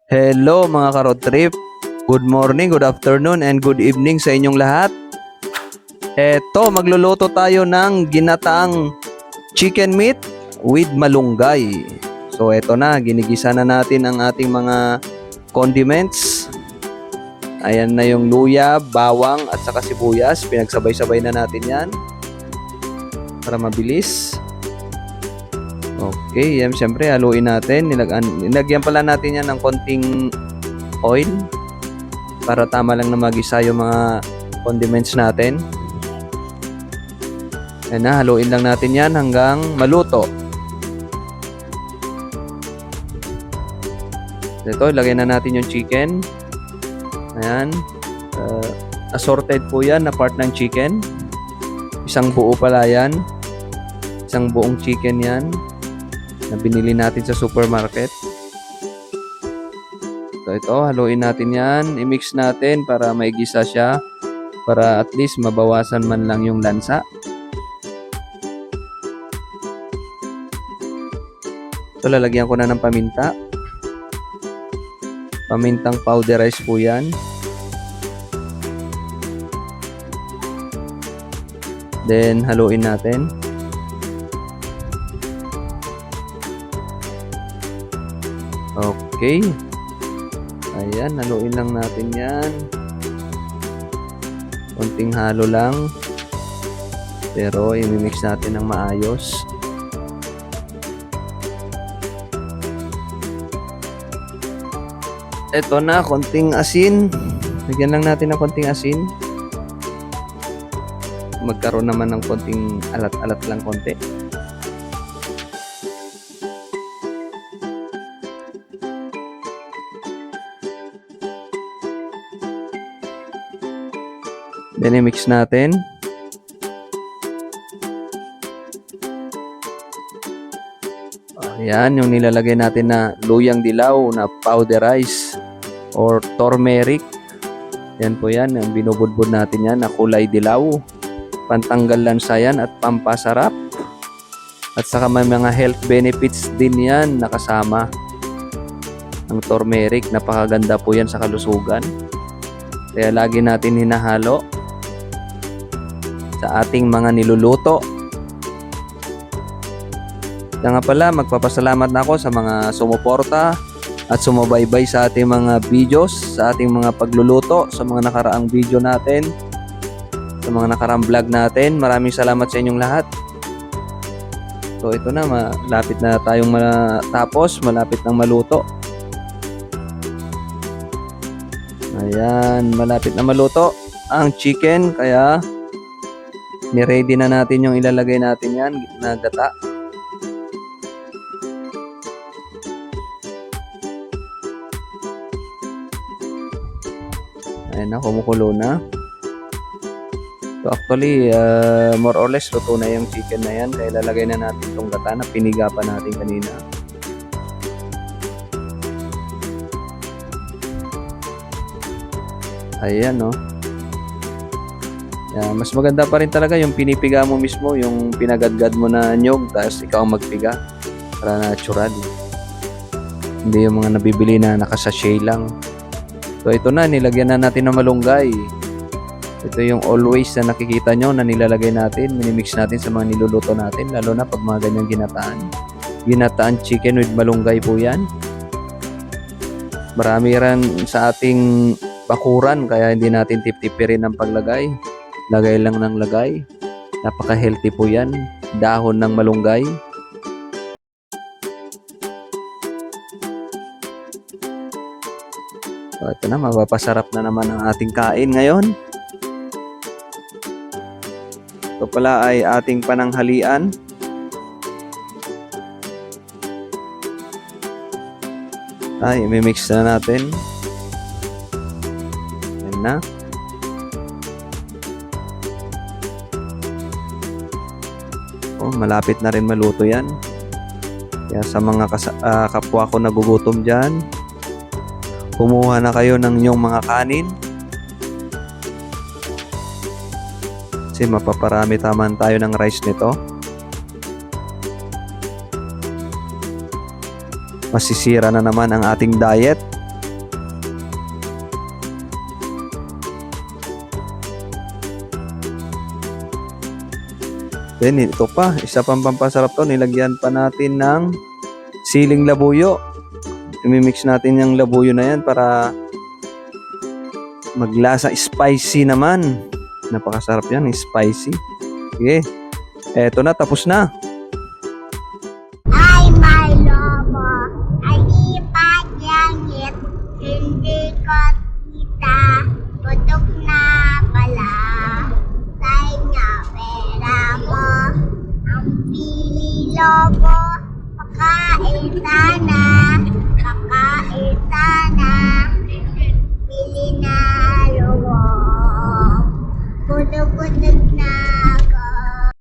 Hello mga ka-road trip. Good morning, good afternoon, and good evening sa inyong lahat. Eto, magluluto tayo ng ginataang chicken meat with malunggay. So eto na, ginigisa na natin ang ating mga condiments. Ayan na yung luya, bawang at saka sibuyas. Pinagsabay-sabay na natin yan para mabilis. Okay, yan siyempre haluin natin. Nilagyan pala natin yan ng konting oil para tama lang na magisa yung mga condiments natin. Ayan na, haluin lang natin yan hanggang maluto. Ito, ilagay na natin yung chicken. Ayan. Assorted po yan na part ng chicken. Isang buo pala yan. Isang buong chicken yan na binili natin sa supermarket. So ito, haluin natin yan. I-mix natin para maigisa siya. Para at least mabawasan man lang yung lansa. So lalagyan ko na ng paminta. Pamintang powderized po yan. Then haluin natin. Okay. Ayan, haluin lang natin yan. Konting halo lang. Pero i-mix natin ng maayos. Ito na, konting asin. Lagyan lang natin ng konting asin. Magkaroon naman ng konting alat-alat lang konti. Then i-mix natin. Ayan, yung nilalagay natin na luyang dilaw na powderized or turmeric. Yan po yan, yung binubudbud natin yan na kulay dilaw. Pantanggal lansa yan at pampasarap. At saka may mga health benefits din yan nakasama. Ang turmeric, napakaganda po yan sa kalusugan. Kaya lagi natin hinahalo sa ating mga niluluto. Kaya nga pala, magpapasalamat na ako sa mga sumuporta at sumubaybay sa ating mga videos, sa ating mga pagluluto, sa mga nakaraang video natin, sa mga nakaraang vlog natin. Maraming salamat sa inyong lahat. So ito na, malapit na tayong matapos, malapit nang maluto. Ayan, malapit na maluto ang chicken, kaya ni-ready na natin yung ilalagay natin yan na gata. Ayan na, kumukulo na. So actually, more or less luto na yung chicken na yan, kaya ilalagay na natin itong gata na piniga pa natin kanina. Ayan, no. Yeah, mas maganda pa rin talaga yung pinipiga mo mismo, yung pinagadgad mo na nyog, tapos ikaw ang magpiga para natural. Hindi yung mga nabibili na nakasachet lang. So ito na, nilagyan na natin ng malunggay. Ito yung always na nakikita nyo na nilalagay natin, minimix natin sa mga niluluto natin, lalo na pag mga ganyang ginataan. Ginataan chicken with malunggay po yan. Marami rin sa ating bakuran, kaya hindi natin tip-tipirin ang paglagay. Lagay lang ng lagay. Napaka-healthy po yan. Dahon ng malunggay. So, ito na, mapapasarap na naman ang ating kain ngayon. Ito pala ay ating pananghalian. Ay, imimix na natin. Yan na. Oh, malapit na rin maluto yan. Kaya sa mga kapwa ko nagugutom dyan, kumuha na kayo ng inyong mga kanin. Kasi mapaparami taman tayo ng rice nito. masisira na naman ang ating diet. Then ito pa, isa pang pampasarap to, nilagyan pa natin ng siling labuyo. I-mix natin yung labuyo na yan para maglasa spicy naman. Napakasarap yan, spicy. Okay. Eto na, tapos na. Ay, my lobo, ay ipagyanit, hindi ko kita, putok na pala, tayo nga pera mo, ang pili lobo, pakain sana, pili na lobo, putok